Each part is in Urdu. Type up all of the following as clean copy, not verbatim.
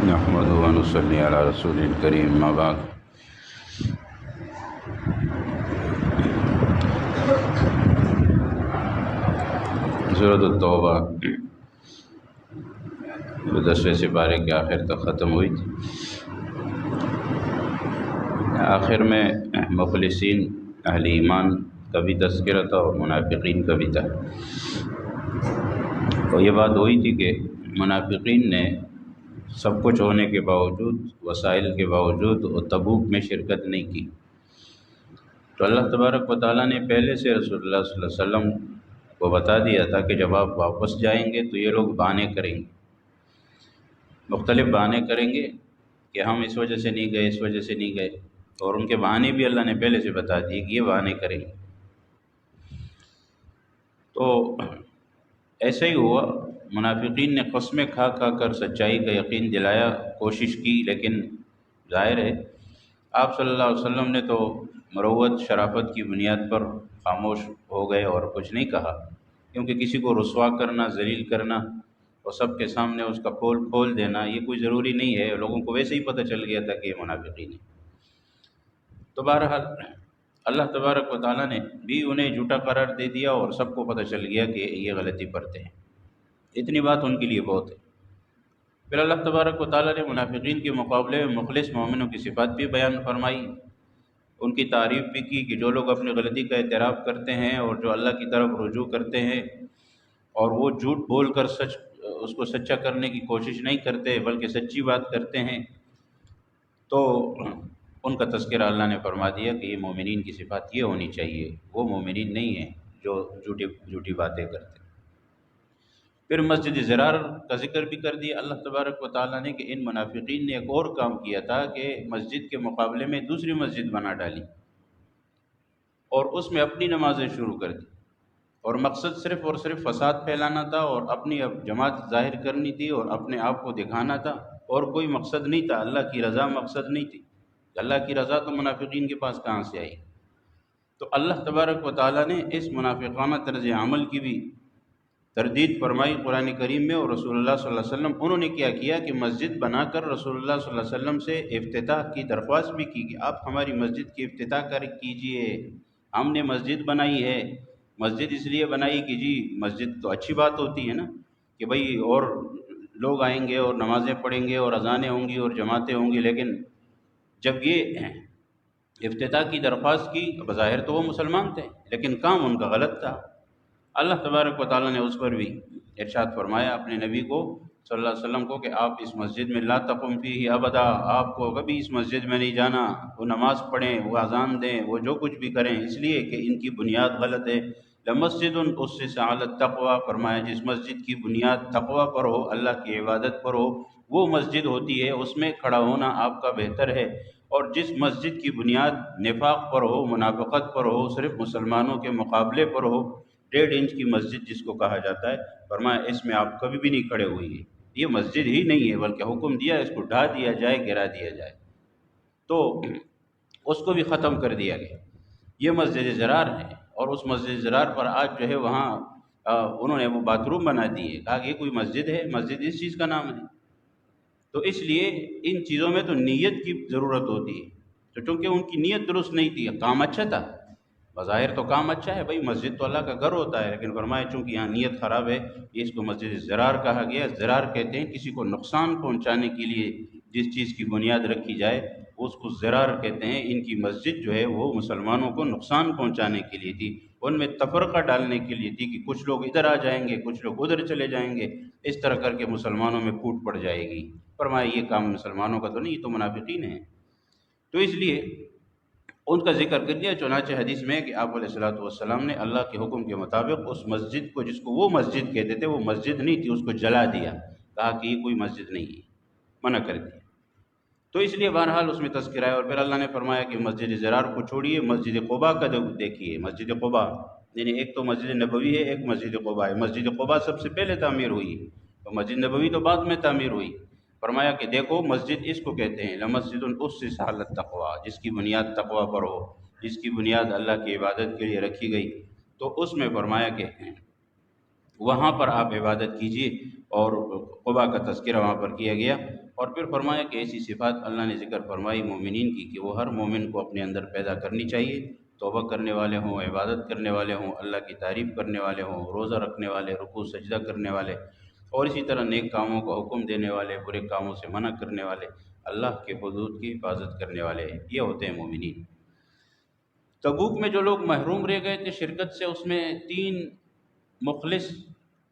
نحمدہ و نصلی علی رسول الکریم، اما بعد۔ سورۃ التوبہ 10ویں سپارے کے آخر تک ختم ہوئی تھی۔ آخر میں مخلصین اہل ایمان کا بھی تذکرہ تھا اور منافقین کا بھی تھا۔ تو یہ بات ہوئی تھی کہ منافقین نے سب کچھ ہونے کے باوجود، وسائل کے باوجود تبوک میں شرکت نہیں کی۔ تو اللہ تبارک و تعالیٰ نے پہلے سے رسول اللہ صلی اللہ علیہ وسلم کو بتا دیا تھا کہ جب آپ واپس جائیں گے تو یہ لوگ بہانے کریں گے، مختلف بہانے کریں گے کہ ہم اس وجہ سے نہیں گئے، اس وجہ سے نہیں گئے، اور ان کے بہانے بھی اللہ نے پہلے سے بتا دیے کہ یہ بہانے کریں گے۔ تو ایسا ہی ہوا، منافقین نے قسمیں کھا کھا کر سچائی کا یقین دلایا، کوشش کی، لیکن ظاہر ہے آپ صلی اللہ علیہ وسلم نے تو مروت شرافت کی بنیاد پر خاموش ہو گئے اور کچھ نہیں کہا، کیونکہ کسی کو رسوا کرنا، ذلیل کرنا اور سب کے سامنے اس کا پول کھول دینا یہ کوئی ضروری نہیں ہے، لوگوں کو ویسے ہی پتہ چل گیا تھا کہ یہ منافقین ہیں۔ تو بہرحال اللہ تبارک و تعالیٰ نے بھی انہیں جھوٹا قرار دے دیا اور سب کو پتہ چل گیا کہ یہ غلطی کرتے ہیں۔ اتنی بات ان کے لیے بہت ہے۔ پھر اللہ تبارک و تعالیٰ نے منافقین کے مقابلے میں مخلص مومنوں کی صفات بھی بیان فرمائی، ان کی تعریف بھی کی کہ جو لوگ اپنی غلطی کا اعتراف کرتے ہیں اور جو اللہ کی طرف رجوع کرتے ہیں اور وہ جھوٹ بول کر اس کو سچا کرنے کی کوشش نہیں کرتے بلکہ سچی بات کرتے ہیں، تو ان کا تذکرہ اللہ نے فرما دیا کہ یہ مومنین کی صفات یہ ہونی چاہیے، وہ مومنین نہیں ہیں جو جھوٹی باتیں کرتے۔ پھر مسجد ضرار کا ذکر بھی کر دیا اللہ تبارک و تعالیٰ نے کہ ان منافقین نے ایک اور کام کیا تھا کہ مسجد کے مقابلے میں دوسری مسجد بنا ڈالی اور اس میں اپنی نمازیں شروع کر دی، اور مقصد صرف اور صرف فساد پھیلانا تھا اور اپنی جماعت ظاہر کرنی تھی اور اپنے آپ کو دکھانا تھا، اور کوئی مقصد نہیں تھا، اللہ کی رضا مقصد نہیں تھی۔ اللہ کی رضا تو منافقین کے پاس کہاں سے آئی؟ تو اللہ تبارک و تعالیٰ نے اس منافقانہ طرز عمل کی بھی تردید فرمائی قرآن کریم میں، اور رسول اللہ صلی اللہ علیہ وسلم انہوں نے کیا کیا کہ مسجد بنا کر رسول اللہ صلی اللہ علیہ وسلم سے افتتاح کی درخواست بھی کی کہ آپ ہماری مسجد کی افتتاح کیجئے، ہم نے مسجد بنائی ہے۔ مسجد اس لیے بنائی کہ جی مسجد تو اچھی بات ہوتی ہے نا، کہ بھئی اور لوگ آئیں گے اور نمازیں پڑھیں گے اور اذانیں ہوں گی اور جماعتیں ہوں گی، لیکن جب یہ افتتاح کی درخواست کی بظاہر تو وہ مسلمان تھے لیکن کام ان کا غلط تھا۔ اللہ تبارک و تعالیٰ نے اس پر بھی ارشاد فرمایا اپنے نبی کو صلی اللہ علیہ وسلم کو کہ آپ اس مسجد میں لا تقم فیہ ابدا، آپ کو کبھی اس مسجد میں نہیں جانا، وہ نماز پڑھیں، وہ اذان دیں، وہ جو کچھ بھی کریں، اس لیے کہ ان کی بنیاد غلط ہے۔ لمسجد اسس علی التقوی، فرمایا جس مسجد کی بنیاد تقوی پر ہو، اللہ کی عبادت پر ہو، وہ مسجد ہوتی ہے، اس میں کھڑا ہونا آپ کا بہتر ہے۔ اور جس مسجد کی بنیاد نفاق پر ہو، منافقت پر ہو، صرف مسلمانوں کے مقابلے پر ہو، 1.5 انچ کی مسجد جس کو کہا جاتا ہے، فرمایا اس میں آپ کبھی بھی نہیں کھڑے ہوئیے، یہ مسجد ہی نہیں ہے، بلکہ حکم دیا اس کو ڈھا دیا جائے، گرا دیا جائے، تو اس کو بھی ختم کر دیا گیا۔ یہ مسجد ضرار ہے، اور اس مسجد ضرار پر آج جو ہے وہاں انہوں نے وہ باتھ روم بنا دیے، کہا کہ یہ کوئی مسجد ہے؟ مسجد اس چیز کا نام ہے۔ تو اس لیے ان چیزوں میں تو نیت کی ضرورت ہوتی ہے، تو چونکہ ان کی نیت درست نہیں تھی، کام اچھا تھا، بظاہر تو کام اچھا ہے، بھائی مسجد تو اللہ کا گھر ہوتا ہے، لیکن فرمایا چونکہ یہاں نیت خراب ہے، اس کو مسجد ضرار کہا گیا۔ ضرار کہتے ہیں کسی کو نقصان پہنچانے کے لیے جس چیز کی بنیاد رکھی جائے اس کو ضرار کہتے ہیں۔ ان کی مسجد جو ہے وہ مسلمانوں کو نقصان پہنچانے کے لیے تھی، ان میں تفرقہ ڈالنے کے لیے تھی کہ کچھ لوگ ادھر آ جائیں گے، کچھ لوگ ادھر چلے جائیں گے، اس طرح کر کے مسلمانوں میں پھوٹ پڑ جائے گی۔ فرمایا یہ کام مسلمانوں کا تو نہیں، یہ تو منافقین ہیں۔ تو اس لیے ان کا ذکر کر دیا، چنانچہ حدیث میں کہ آپ علیہ الصلوۃ والسلام نے اللہ کے حکم کے مطابق اس مسجد کو، جس کو وہ مسجد کہتے تھے، وہ مسجد نہیں تھی، اس کو جلا دیا، کہا کہ یہ کوئی مسجد نہیں ہے، منع کر دیا۔ تو اس لیے بہرحال اس میں تذکرہ ہے۔ اور پھر اللہ نے فرمایا کہ مسجد ضرار کو چھوڑیے، مسجد قباء کا دیکھیے۔ مسجد قباء یعنی ایک تو مسجد نبوی ہے، ایک مسجد قباء ہے۔ مسجد قباء سب سے پہلے تعمیر ہوئی، تو مسجد نبوی تو بعد میں تعمیر ہوئی۔ فرمایا کہ دیکھو مسجد اس کو کہتے ہیں لمسجد اسس علی التقوی، جس کی بنیاد تقوی پر ہو، جس کی بنیاد اللہ کی عبادت کے لیے رکھی گئی۔ تو اس میں فرمایا کہ وہاں پر آپ عبادت کیجیے، اور قبا کا تذکرہ وہاں پر کیا گیا۔ اور پھر فرمایا کہ ایسی صفات اللہ نے ذکر فرمائی مومنین کی کہ وہ ہر مومن کو اپنے اندر پیدا کرنی چاہیے، توبہ کرنے والے ہوں، عبادت کرنے والے ہوں، اللہ کی تعریف کرنے والے ہوں، روزہ رکھنے والے، رکوع سجدہ کرنے والے، اور اسی طرح نیک کاموں کا حکم دینے والے، برے کاموں سے منع کرنے والے، اللہ کے حدود کی حفاظت کرنے والے ہیں، یہ ہوتے ہیں مومنین۔ تبوک میں جو لوگ محروم رہ گئے تھے شرکت سے، اس میں 3 مخلص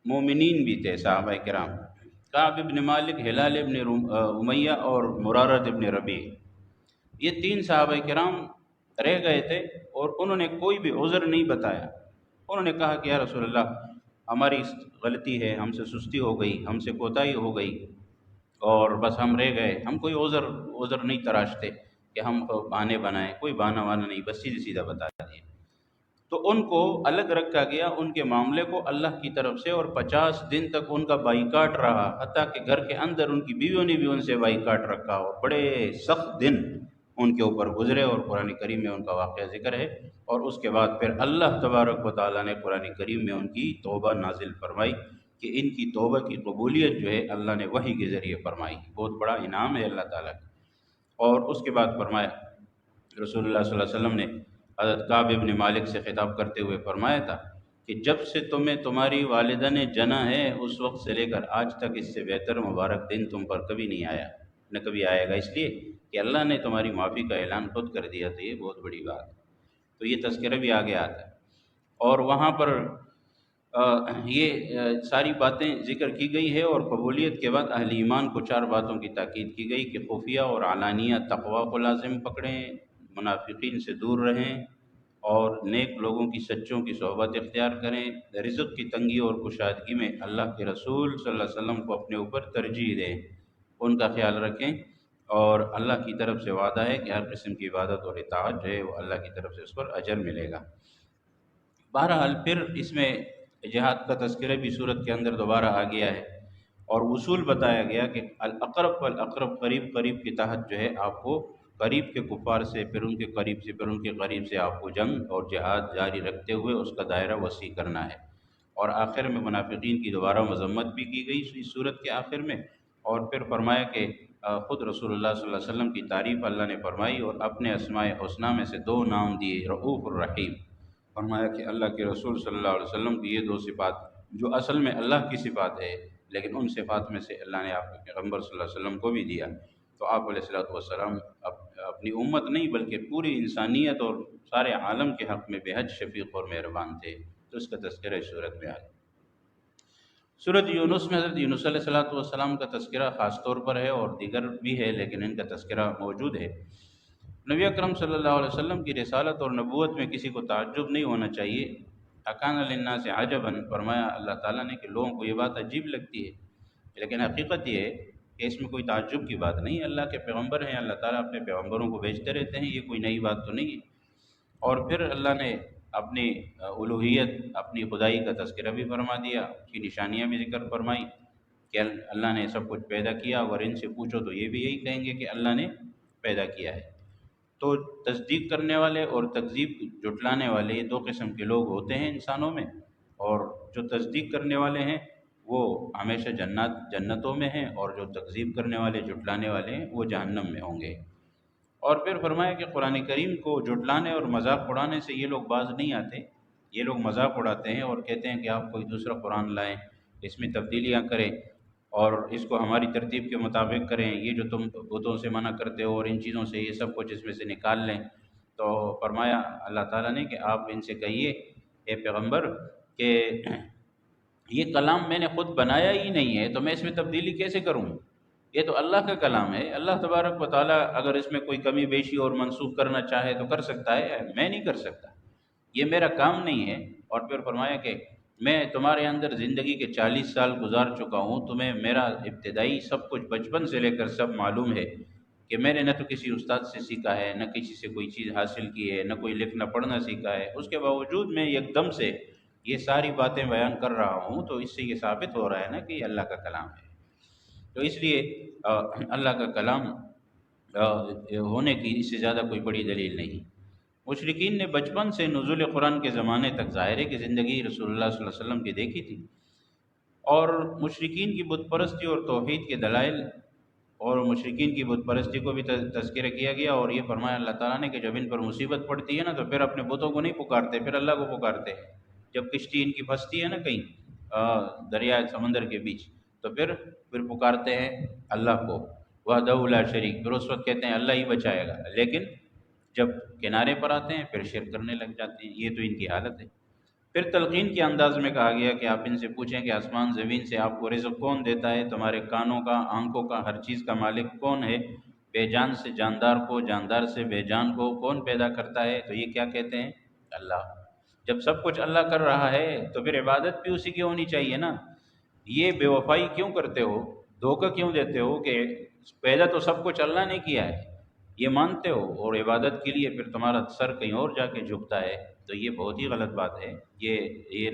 مومنین بھی تھے صحابہ کرام، کعب ابن مالک، ہلال ابن امیہ اور مرارت ابن ربیع۔ یہ 3 صحابہ کرام رہ گئے تھے اور انہوں نے کوئی بھی عذر نہیں بتایا۔ انہوں نے کہا کہ یا رسول اللہ، ہماری غلطی ہے، ہم سے سستی ہو گئی، ہم سے کوتاہی ہو گئی، اور بس ہم رہ گئے۔ ہم کوئی عذر نہیں تراشتے کہ ہم بہانے بنائیں، کوئی بہانہ وانا نہیں، بس سیدھے سیدھا بتا دیا۔ تو ان کو الگ رکھا گیا، ان کے معاملے کو اللہ کی طرف سے، اور 50 دن تک ان کا بائیکاٹ رہا، حتیٰ کہ گھر کے اندر ان کی بیویوں نے بھی ان سے بائیکاٹ رکھا، اور بڑے سخت دن ان کے اوپر گزرے، اور قرآن کریم میں ان کا واقعہ ذکر ہے۔ اور اس کے بعد پھر اللہ تبارک و تعالیٰ نے قرآن کریم میں ان کی توبہ نازل فرمائی کہ ان کی توبہ کی قبولیت جو ہے اللہ نے وحی کے ذریعے فرمائی، بہت بڑا انعام ہے اللہ تعالیٰ کا۔ اور اس کے بعد فرمایا، رسول اللہ صلی اللہ علیہ وسلم نے حضرت کعب ابن مالک سے خطاب کرتے ہوئے فرمایا تھا کہ جب سے تمہیں تمہاری والدہ نے جنا ہے، اس وقت سے لے کر آج تک اس سے بہتر مبارک دن تم پر کبھی نہیں آیا، نہ کبھی آئے گا، اس لیے کہ اللہ نے تمہاری معافی کا اعلان خود کر دیا، تو یہ بہت بڑی بات ہے۔ تو یہ تذکرہ بھی آگے آتا ہے، اور وہاں پر یہ ساری باتیں ذکر کی گئی ہے، اور قبولیت کے بعد اہل ایمان کو 4 باتوں کی تاکید کی گئی کہ خفیہ اور علانیہ تقوی کو لازم پکڑیں، منافقین سے دور رہیں، اور نیک لوگوں کی، سچوں کی صحبت اختیار کریں، رزق کی تنگی اور کشادگی میں اللہ کے رسول صلی اللہ علیہ وسلم کو اپنے اوپر ترجیح دیں، ان کا خیال رکھیں، اور اللہ کی طرف سے وعدہ ہے کہ ہر قسم کی عبادت اور اطاعت جو ہے وہ اللہ کی طرف سے اس پر اجر ملے گا۔ بہرحال پھر اس میں جہاد کا تذکرہ بھی صورت کے اندر دوبارہ آ گیا ہے، اور اصول بتایا گیا کہ الاقرب فالاقرب، قریب قریب کے تحت جو ہے آپ کو قریب کے کفار سے، پھر ان کے قریب سے، پھر ان کے قریب سے آپ کو جنگ اور جہاد جاری رکھتے ہوئے اس کا دائرہ وسیع کرنا ہے۔ اور آخر میں منافقین کی دوبارہ مذمت بھی کی گئی اس صورت کے آخر میں، اور پھر فرمایا کہ خود رسول اللہ صلی اللہ علیہ وسلم کی تعریف اللہ نے فرمائی، اور اپنے اسماء حسنہ میں سے 2 نام دیے، رؤوف الرحیم۔ فرمایا کہ اللہ کے رسول صلی اللہ علیہ وسلم کی یہ 2 صفات جو اصل میں اللہ کی صفات ہے، لیکن ان صفات میں سے اللہ نے آپ کے پیغمبر صلی اللہ علیہ وسلم کو بھی دیا۔ تو آپ علیہ الصلوۃ والسلام اپنی امت نہیں بلکہ پوری انسانیت اور سارے عالم کے حق میں بے حد شفیق اور مہربان تھے، تو اس کا تذکرہ اس صورت میں آیا۔ سورۃ یونس میں حضرت یونس علیہ الصلوۃ والسلام کا تذکرہ خاص طور پر ہے، اور دیگر بھی ہے لیکن ان کا تذکرہ موجود ہے۔ نبی اکرم صلی اللہ علیہ وسلم کی رسالت اور نبوت میں کسی کو تعجب نہیں ہونا چاہیے۔ اکان للناس عجبا، فرمایا اللہ تعالیٰ نے کہ لوگوں کو یہ بات عجیب لگتی ہے، لیکن حقیقت یہ ہے کہ اس میں کوئی تعجب کی بات نہیں، اللہ کے پیغمبر ہیں، اللہ تعالیٰ اپنے پیغمبروں کو بھیجتے رہتے ہیں، یہ کوئی نئی بات تو نہیں ہے۔ اور پھر اللہ نے اپنی الوہیت، اپنی خدائی کا تذکرہ بھی فرما دیا، اس کی نشانیاں بھی ذکر فرمائی کہ اللہ نے سب کچھ پیدا کیا، اور ان سے پوچھو تو یہ بھی یہی کہیں گے کہ اللہ نے پیدا کیا ہے۔ تو تصدیق کرنے والے اور تکذیب جھٹلانے والے، یہ 2 قسم کے لوگ ہوتے ہیں انسانوں میں، اور جو تصدیق کرنے والے ہیں وہ ہمیشہ جنتوں میں ہیں، اور جو تکذیب کرنے والے، جھٹلانے والے ہیں، وہ جہنم میں ہوں گے۔ اور پھر فرمایا کہ قرآن کریم کو جھٹلانے اور مذاق اڑانے سے یہ لوگ باز نہیں آتے۔ یہ لوگ مذاق اڑاتے ہیں اور کہتے ہیں کہ آپ کوئی دوسرا قرآن لائیں، اس میں تبدیلیاں کریں، اور اس کو ہماری ترتیب کے مطابق کریں، یہ جو تم بتوں سے منع کرتے ہو اور ان چیزوں سے، یہ سب کچھ اس میں سے نکال لیں۔ تو فرمایا اللہ تعالیٰ نے کہ آپ ان سے کہیے اے پیغمبر کہ یہ کلام میں نے خود بنایا ہی نہیں ہے، تو میں اس میں تبدیلی کیسے کروں؟ یہ تو اللہ کا کلام ہے، اللہ تبارک و تعالیٰ اگر اس میں کوئی کمی بیشی اور منسوخ کرنا چاہے تو کر سکتا ہے، میں نہیں کر سکتا، یہ میرا کام نہیں ہے۔ اور پھر فرمایا کہ میں تمہارے اندر زندگی کے 40 سال گزار چکا ہوں، تمہیں میرا ابتدائی سب کچھ بچپن سے لے کر سب معلوم ہے کہ میں نے نہ تو کسی استاد سے سیکھا ہے، نہ کسی سے کوئی چیز حاصل کی ہے، نہ کوئی لکھنا پڑھنا سیکھا ہے، اس کے باوجود میں ایک دم سے یہ ساری باتیں بیان کر رہا ہوں، تو اس سے یہ ثابت ہو رہا ہے نا کہ یہ اللہ کا کلام ہے۔ تو اس لیے اللہ کا کلام ہونے کی اس سے زیادہ کوئی بڑی دلیل نہیں۔ مشرکین نے بچپن سے نزول قرآن کے زمانے تک ظاہر ہے کہ زندگی رسول اللہ صلی اللہ علیہ وسلم کی دیکھی تھی، اور مشرکین کی بت پرستی اور توحید کے دلائل اور مشرکین کی بت پرستی کو بھی تذکرہ کیا گیا، اور یہ فرمایا اللہ تعالیٰ نے کہ جب ان پر مصیبت پڑتی ہے نا تو پھر اپنے بتوں کو نہیں پکارتے، پھر اللہ کو پکارتے ہیں۔ جب کشتی ان کی پھنستی ہے نا کہیں دریائے سمندر کے بیچ، تو پھر پکارتے ہیں اللہ کو، وحدہ لا شریک، پھر اس وقت کہتے ہیں اللہ ہی بچائے گا، لیکن جب کنارے پر آتے ہیں پھر شرک کرنے لگ جاتے ہیں۔ یہ تو ان کی حالت ہے۔ پھر تلقین کے انداز میں کہا گیا کہ آپ ان سے پوچھیں کہ آسمان زمین سے آپ کو رزق کون دیتا ہے، تمہارے کانوں کا، آنکھوں کا، ہر چیز کا مالک کون ہے، بے جان سے جاندار کو، جاندار سے بے جان کو کون پیدا کرتا ہے؟ تو یہ کیا کہتے ہیں؟ اللہ۔ جب سب کچھ اللہ کر رہا ہے تو پھر عبادت بھی اسی کی ہونی چاہیے نا۔ یہ بے وفائی کیوں کرتے ہو، دھوکہ کیوں دیتے ہو کہ پیدا تو سب کچھ اللہ نے کیا ہے، یہ مانتے ہو، اور عبادت کے لیے پھر تمہارا سر کہیں اور جا کے جھکتا ہے؟ تو یہ بہت ہی غلط بات ہے، یہ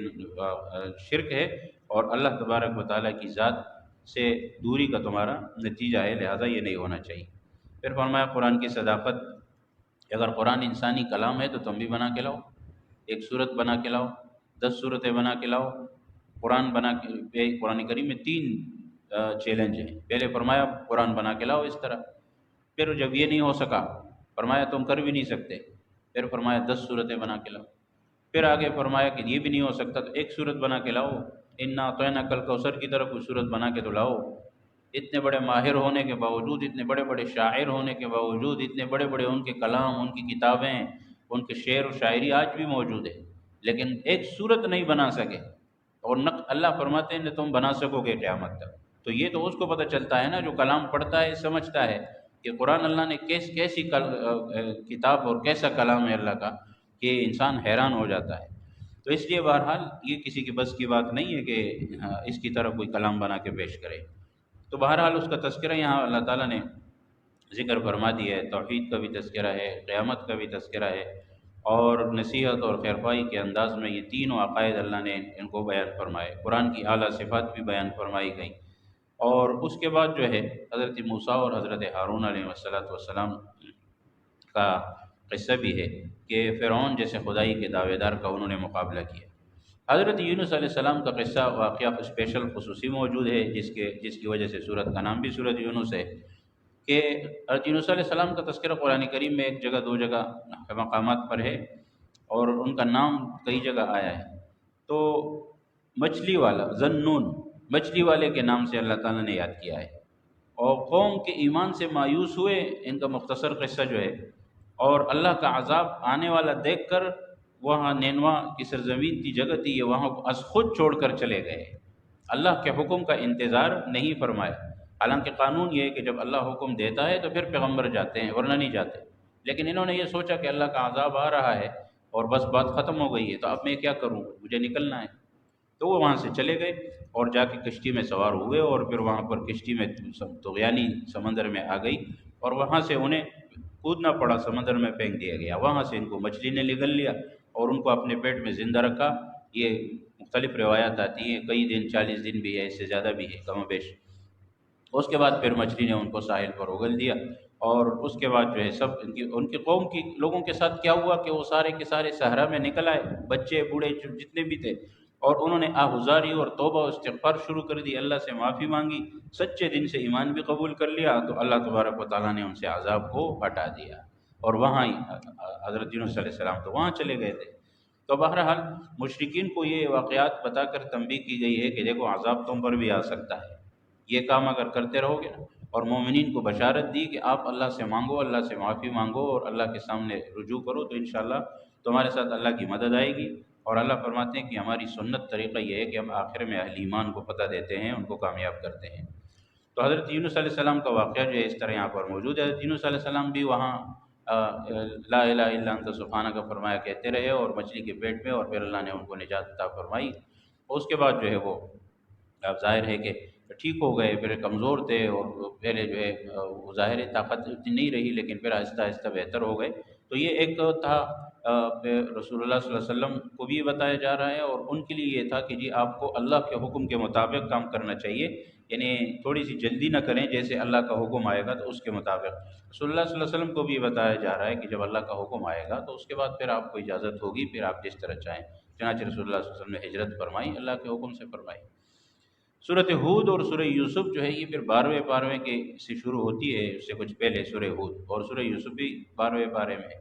شرک ہے، اور اللہ تبارک و تعالیٰ کی ذات سے دوری کا تمہارا نتیجہ ہے، لہذا یہ نہیں ہونا چاہیے۔ پھر فرمایا قرآن کی صداقت، اگر قرآن انسانی کلام ہے تو تم بھی بنا کے لاؤ، ایک صورت بنا کے لاؤ، 10 صورتیں بنا کے لاؤ، قرآن بنا کے۔ قرآن کریم میں 3 چیلنج ہیں۔ پہلے فرمایا قرآن بنا کے لاؤ اس طرح، پھر جب یہ نہیں ہو سکا فرمایا تم کر بھی نہیں سکتے، پھر فرمایا 10 صورتیں بنا کے لاؤ، پھر آگے فرمایا کہ یہ بھی نہیں ہو سکتا تو ایک صورت بنا کے لاؤ، انا اعطیناک الکوثر کی طرح کوئی صورت بنا کے تو لاؤ۔ اتنے بڑے ماہر ہونے کے باوجود، اتنے بڑے بڑے شاعر ہونے کے باوجود، اتنے بڑے بڑے ان کے کلام، ان کی کتابیں، ان کے شعر و شاعری آج بھی موجود ہے، لیکن ایک صورت نہیں بنا سکے، اور اللہ فرماتے ہیں کہ تم بنا سکو گے قیامت تک۔ تو یہ تو اس کو پتہ چلتا ہے نا جو کلام پڑھتا ہے، سمجھتا ہے کہ قرآن اللہ نے کیسی کتاب اور کیسا کلام ہے اللہ کا، کہ انسان حیران ہو جاتا ہے۔ تو اس لیے بہرحال یہ کسی کی بس کی بات نہیں ہے کہ اس کی طرح کوئی کلام بنا کے پیش کرے۔ تو بہرحال اس کا تذکرہ یہاں اللہ تعالیٰ نے ذکر فرما دیا ہے، توحید کا بھی تذکرہ ہے، قیامت کا بھی تذکرہ ہے، اور نصیحت اور خیرخواہی کے انداز میں یہ تینوں عقائد اللہ نے ان کو بیان فرمائے۔ قرآن کی اعلیٰ صفات بھی بیان فرمائی گئیں، اور اس کے بعد جو ہے حضرت موسیٰ اور حضرت ہارون علیہ السلام کا قصہ بھی ہے کہ فرعون جیسے خدائی کے دعوے دار کا انہوں نے مقابلہ کیا۔ حضرت یونس علیہ السلام کا قصہ واقعہ اسپیشل خصوصی موجود ہے، جس کی وجہ سے سورت کا نام بھی سورت یونس ہے، کہ حضرت یونس علیہ السلام کا تذکرہ قرآن کریم میں ایک جگہ 2 جگہ مقامات پر ہے، اور ان کا نام کئی جگہ آیا ہے۔ تو مچھلی والا ذنون، مچھلی والے کے نام سے اللہ تعالیٰ نے یاد کیا ہے، اور قوم کے ایمان سے مایوس ہوئے، ان کا مختصر قصہ جو ہے، اور اللہ کا عذاب آنے والا دیکھ کر وہاں نینوا کی سرزمین کی جگہ تھی، یہ وہاں از خود چھوڑ کر چلے گئے، اللہ کے حکم کا انتظار نہیں فرمایا۔ حالانکہ قانون یہ ہے کہ جب اللہ حکم دیتا ہے تو پھر پیغمبر جاتے ہیں، ورنہ نہیں جاتے، لیکن انہوں نے یہ سوچا کہ اللہ کا عذاب آ رہا ہے اور بس بات ختم ہو گئی ہے، تو اب میں کیا کروں، مجھے نکلنا ہے۔ تو وہ وہاں سے چلے گئے اور جا کے کشتی میں سوار ہوئے، اور پھر وہاں پر کشتی میں طغیانی سمندر میں آ گئی، اور وہاں سے انہیں کودنا پڑا، سمندر میں پھینک دیا گیا، وہاں سے ان کو مچھلی نے نگل لیا اور ان کو اپنے پیٹ میں زندہ رکھا۔ یہ مختلف روایات آتی ہیں، کئی دن، 40 دن بھی ہے، اس سے زیادہ بھی ہے کم و بیش۔ اس کے بعد پھر مچھلی نے ان کو ساحل پر اگل دیا، اور اس کے بعد جو ہے سب ان کی قوم کی لوگوں کے ساتھ کیا ہوا کہ وہ سارے کے سارے صحرا میں نکل آئے، بچے بوڑھے جتنے بھی تھے، اور انہوں نے آہذاری اور توبہ و استغفار شروع کر دی، اللہ سے معافی مانگی، سچے دن سے ایمان بھی قبول کر لیا، تو اللہ تبارک و تعالیٰ نے ان سے عذاب کو ہٹا دیا، اور وہاں ہی حضرت یونس علیہ السلام تو وہاں چلے گئے تھے۔ تو بہرحال مشرکین کو یہ واقعات بتا کر تنبیہ کی گئی ہے کہ دیکھو عذاب تم پر بھی آ سکتا ہے، یہ کام اگر کرتے رہو گے نا، اور مومنین کو بشارت دی کہ آپ اللہ سے مانگو، اللہ سے معافی مانگو، اور اللہ کے سامنے رجوع کرو، تو انشاءاللہ تمہارے ساتھ اللہ کی مدد آئے گی۔ اور اللہ فرماتے ہیں کہ ہماری سنت طریقہ یہ ہے کہ ہم آخر میں اہل ایمان کو پتہ دیتے ہیں، ان کو کامیاب کرتے ہیں۔ تو حضرت یونس علیہ السلام کا واقعہ جو ہے اس طرح یہاں پر موجود ہے۔ حضرت یونس علیہ السلام بھی وہاں لا الہ الا انت سبحانک کا فرمایا کہتے رہے، اور مچھلی کے پیٹ میں، اور پھر اللہ نے ان کو نجات عطا فرمائی۔ اس کے بعد جو ہے وہ اب ظاہر ہے کہ ٹھیک ہو گئے، پھر کمزور تھے، اور پہلے جو ہے وہ ظاہر طاقت اتنی نہیں رہی، لیکن پھر آہستہ آہستہ بہتر ہو گئے۔ تو یہ ایک تھا رسول اللہ صلی اللہ علیہ وسلم کو بھی یہ بتایا جا رہا ہے، اور ان کے لیے یہ تھا کہ جی آپ کو اللہ کے حکم کے مطابق کام کرنا چاہیے، یعنی تھوڑی سی جلدی نہ کریں، جیسے اللہ کا حکم آئے گا تو اس کے مطابق۔ رسول اللہ صلی اللہ علیہ وسلم کو بھی یہ بتایا جا رہا ہے کہ جب اللہ کا حکم آئے گا تو اس کے بعد پھر آپ کو اجازت ہوگی، پھر آپ جس طرح چاہیں۔ چنانچہ رسول اللہ صلی اللہ علیہ وسلم نے ہجرت فرمائی، اللہ کے حکم سے فرمائی۔ صورت ہود اور سورہ یوسف جو ہے یہ پھر 12ویں پارے کے سے شروع ہوتی ہے، اس سے کچھ پہلے سورہ ہود، اور سورہ یوسف بھی 12ویں پارے میں ہے۔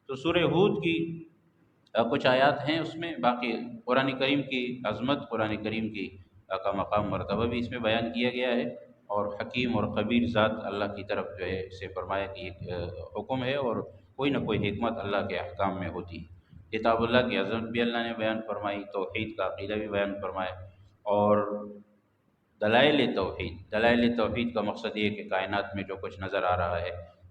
تو سورہ ہود کی کچھ آیات ہیں اس میں، باقی قرآن کریم کی عظمت، قرآن کریم کی کا مقام مرتبہ بھی اس میں بیان کیا گیا ہے، اور حکیم اور خبیر ذات اللہ کی طرف جو ہے اسے فرمایا کہ ایک حکم ہے، اور کوئی نہ کوئی حکمت اللہ کے احکام میں ہوتی ہے۔ کتاب اللہ کی عظمت بھی اللہ نے بیان فرمائی، توحید کا عقیدہ بھی بیان فرمایا، اور دلائل توحید کا مقصد یہ ہے کہ کائنات میں جو کچھ نظر آ رہا ہے،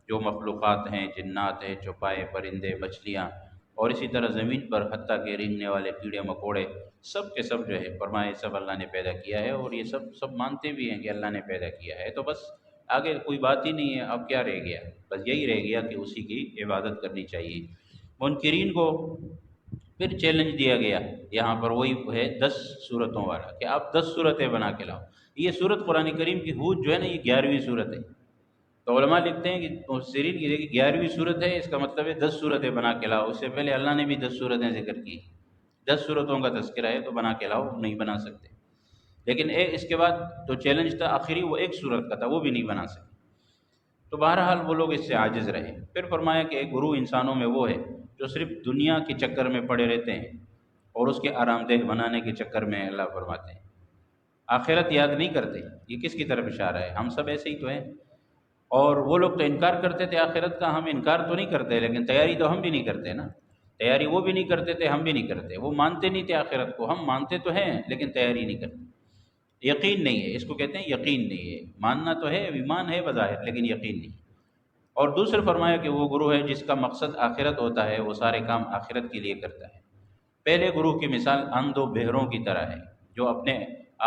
جو مخلوقات ہیں، جنات ہیں، چوپائے، پرندے، مچھلیاں، اور اسی طرح زمین پر حتیٰ کہ رینگنے والے کیڑے مکوڑے، سب کے سب جو ہے فرمائے سب اللہ نے پیدا کیا ہے، اور یہ سب مانتے بھی ہیں کہ اللہ نے پیدا کیا ہے۔ تو بس آگے کوئی بات ہی نہیں ہے، اب کیا رہ گیا؟ بس یہی رہ گیا کہ اسی کی عبادت کرنی چاہیے۔ منکرین کو پھر چیلنج دیا گیا، یہاں پر وہی ہے 10 صورتوں والا، کہ آپ 10 صورتیں بنا کے لاؤ۔ یہ صورت قرآن کریم کی ہود جو ہے نا، یہ 11ویں صورت ہے۔ تو علماء لکھتے ہیں کہ مفسرین کی 11ویں صورت ہے، اس کا مطلب ہے 10 صورتیں بنا کے لاؤ۔ اس سے پہلے اللہ نے بھی 10 صورتیں ذکر کی، 10 صورتوں کا تذکرہ ہے، تو بنا کے لاؤ، نہیں بنا سکتے۔ لیکن اس کے بعد جو چیلنج تھا آخری، وہ ایک صورت کا تھا، وہ بھی نہیں بنا سکے۔ تو بہرحال وہ لوگ اس سے عاجز رہے۔ پھر فرمایا کہ ایک گروہ انسانوں میں وہ ہے جو صرف دنیا کے چکر میں پڑے رہتے ہیں، اور اس کے آرام دہ بنانے کے چکر میں اللہ فرماتے ہیں آخرت یاد نہیں کرتے۔ یہ کس کی طرف اشارہ ہے؟ ہم سب ایسے ہی تو ہیں۔ اور وہ لوگ تو انکار کرتے تھے آخرت کا، ہم انکار تو نہیں کرتے، لیکن تیاری تو ہم بھی نہیں کرتے نا۔ تیاری وہ بھی نہیں کرتے تھے، ہم بھی نہیں کرتے۔ وہ مانتے نہیں تھے آخرت کو، ہم مانتے تو ہیں لیکن تیاری نہیں کرتے۔ یقین نہیں ہے، اس کو کہتے ہیں یقین نہیں ہے۔ ماننا تو ہے، ایمان ہے بظاہر، لیکن یقین نہیں۔ اور دوسرے فرمایا کہ وہ گروہ ہے جس کا مقصد آخرت ہوتا ہے، وہ سارے کام آخرت کے لیے کرتا ہے۔ پہلے گروہ کی مثال اندھ و بہروں کی طرح ہے، جو اپنے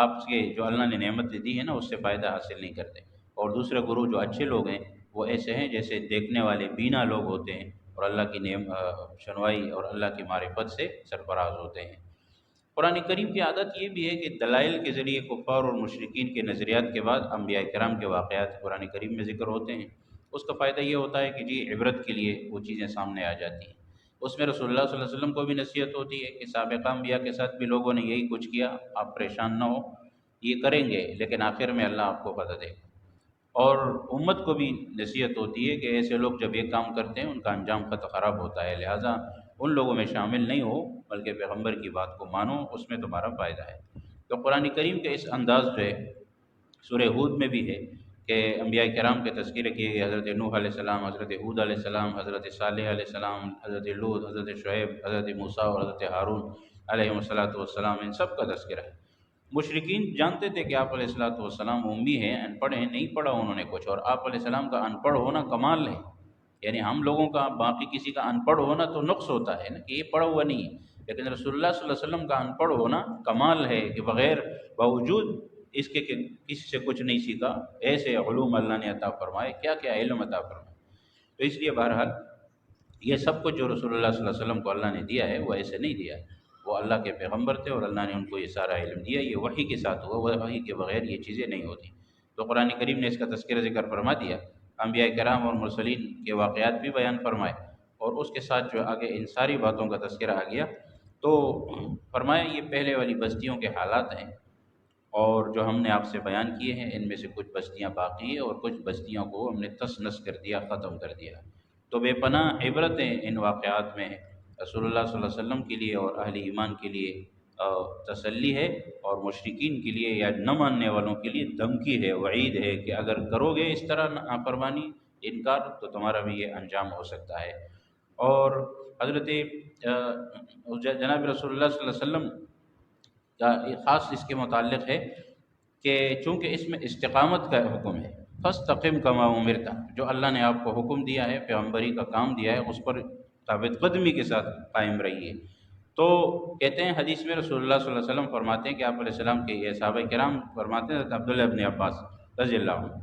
آپ کے جو اللہ نے نعمت دی ہے نا، اس سے فائدہ حاصل نہیں کرتے۔ اور دوسرے گروہ جو اچھے لوگ ہیں، وہ ایسے ہیں جیسے دیکھنے والے بینا لوگ ہوتے ہیں، اور اللہ کی شنوائی اور اللہ کی معرفت سے سرفراز ہوتے ہیں۔ قرآن کریم کی عادت یہ بھی ہے کہ دلائل کے ذریعے کفار اور مشرکین کے نظریات کے بعد انبیاء کرام کے واقعات قرآن کریم میں ذکر ہوتے ہیں۔ اس کا فائدہ یہ ہوتا ہے کہ جی عبرت کے لیے وہ چیزیں سامنے آ جاتی ہیں۔ اس میں رسول اللہ صلی اللہ علیہ وسلم کو بھی نصیحت ہوتی ہے کہ سابقہ انبیاء کے ساتھ بھی لوگوں نے یہی کچھ کیا، آپ پریشان نہ ہو، یہ کریں گے لیکن آخر میں اللہ آپ کو پتہ دے گا۔ اور امت کو بھی نصیحت ہوتی ہے کہ ایسے لوگ جب یہ کام کرتے ہیں ان کا انجام خراب ہوتا ہے، لہٰذا ان لوگوں میں شامل نہیں ہو، بلکہ پیغمبر کی بات کو مانو، اس میں تمہارا فائدہ ہے۔ تو قرآن کریم کا اس انداز جو ہے سورہ ہود میں بھی ہے کہ انبیاء کرام کے تذکرے کیے گئے، حضرت نوح علیہ السلام، حضرت ہود علیہ السلام، حضرت صالح علیہ السلام، حضرت لوط، حضرت شعیب، حضرت موسیٰ اور حضرت ہارون علیہ السلام، ان سب کا تذکرہ ہے۔ مشرکین جانتے تھے کہ آپ علیہ السلام امی ہیں، ان پڑھ ہیں، نہیں پڑھا انہوں نے کچھ، اور آپ علیہ السلام کا ان پڑھ ہونا کمال ہے۔ یعنی ہم لوگوں کا، باقی کسی کا ان پڑھ ہونا تو نقص ہوتا ہے نا، کہ یہ پڑھا ہوا نہیں ہے، لیکن رسول اللہ صلی اللہ علیہ وسلم کا ان پڑھ ہونا کمال ہے کہ بغیر باوجود اس کے کہ کسی سے کچھ نہیں سیکھا، ایسے علوم اللہ نے عطا فرمائے، کیا کیا علم عطا فرمائے۔ تو اس لیے بہرحال یہ سب کچھ جو رسول اللہ صلی اللہ علیہ وسلم کو اللہ نے دیا ہے، وہ ایسے نہیں دیا ہے، وہ اللہ کے پیغمبر تھے اور اللہ نے ان کو یہ سارا علم دیا، یہ وحی کے ساتھ ہوا، وحی کے بغیر یہ چیزیں نہیں ہوتی۔ تو قرآن کریم نے اس کا تذکرہ ذکر فرما دیا، انبیاء کرام اور مرسلین کے واقعات بھی بیان فرمائے، اور اس کے ساتھ جو آگے ان ساری باتوں کا تذکرہ آ گیا، تو فرمایا یہ پہلے والی بستیوں کے حالات ہیں، اور جو ہم نے آپ سے بیان کیے ہیں ان میں سے کچھ بستیاں باقی ہیں، اور کچھ بستیوں کو ہم نے تس نس کر دیا، ختم کر دیا۔ تو بے پناہ عبرتیں ان واقعات میں ہیں، رسول اللہ صلی اللہ علیہ وسلم کے لیے اور اہل ایمان کے لیے تسلی ہے، اور مشرکین کے لیے یا نہ ماننے والوں کے لیے دھمکی ہے، وعید ہے کہ اگر کرو گے اس طرح نافرمانی، انکار، تو تمہارا بھی یہ انجام ہو سکتا ہے۔ اور حضرت جناب رسول اللہ صلی اللہ علیہ وسلم کا خاص اس کے متعلق ہے کہ چونکہ اس میں استقامت کا حکم ہے، فاستقم کما امرت، جو اللہ نے آپ کو حکم دیا ہے، پیغمبری کا کام دیا ہے، اس پر ثابت قدمی کے ساتھ قائم رہیے۔ تو کہتے ہیں حدیث میں رسول اللہ صلی اللہ علیہ وسلم فرماتے ہیں کہ آپ علیہ السلام کے یہ صحابہ کرام فرماتے ہیں، عبداللہ ابن عباس رضی اللہ عنہ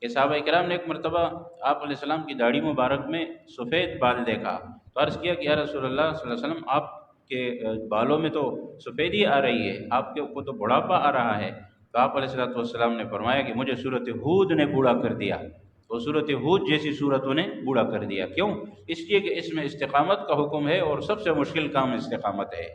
کہ صحابہ کرام نے ایک مرتبہ آپ علیہ السلام کی داڑھی مبارک میں سفید بال دیکھا، تو عرض کیا کہ یا رسول اللہ صلی اللہ علیہ وسلم، آپ کے بالوں میں تو سفیدی آ رہی ہے، آپ کے اوپر تو بڑھاپا آ رہا ہے۔ تو آپ علیہ السلام نے فرمایا کہ مجھے سورۃ ہود نے بوڑھا کر دیا، تو سورۃ ہود جیسی سورتوں نے بوڑھا کر دیا۔ کیوں؟ اس لیے کہ اس میں استقامت کا حکم ہے، اور سب سے مشکل کام استقامت ہے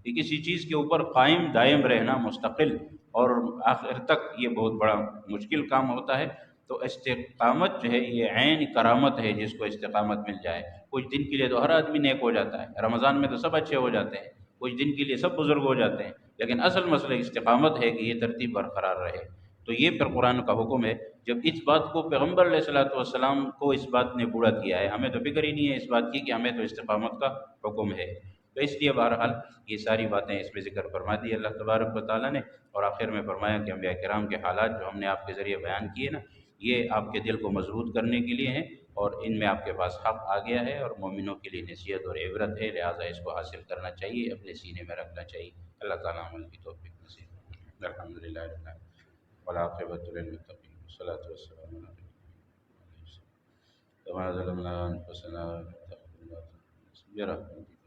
کہ کسی چیز کے اوپر قائم دائم رہنا، مستقل اور آخر تک یہ بہت بڑا مشکل کام ہوتا ہے۔ تو استقامت جو ہے یہ عین کرامت ہے، جس کو استقامت مل جائے۔ کچھ دن کے لیے تو ہر آدمی نیک ہو جاتا ہے، رمضان میں تو سب اچھے ہو جاتے ہیں، کچھ دن کے لیے سب بزرگ ہو جاتے ہیں، لیکن اصل مسئلہ استقامت ہے کہ یہ ترتیب برقرار رہے۔ تو یہ پھر قرآن کا حکم ہے۔ جب اس بات کو پیغمبر علیہ الصلوۃ والسلام کو اس بات نے بوڑھا کیا ہے، ہمیں تو فکر ہی نہیں ہے اس بات کی کہ ہمیں تو استقامت کا حکم ہے۔ تو اس لیے بہرحال یہ ساری باتیں اس میں ذکر فرما دی اللہ تبارک و تعالیٰ نے، اور آخر میں فرمایا کہ انبیاء کرام کے حالات جو ہم نے آپ کے ذریعے بیان کیے نا، یہ آپ کے دل کو مضبوط کرنے کے لیے ہیں، اور ان میں آپ کے پاس حق آ گیا ہے اور مومنوں کے لیے نصیحت اور عبرت ہے، لہٰذا اس کو حاصل کرنا چاہیے، اپنے سینے میں رکھنا چاہیے۔ اللہ تعالیٰ عمل کی توفیق نصیب۔ الحمد للہ رب العالمین والعاقبۃ للمتقین والصلاۃ والسلام علی رسول اللہ۔ وما ظلمنا انفسنا برحمتك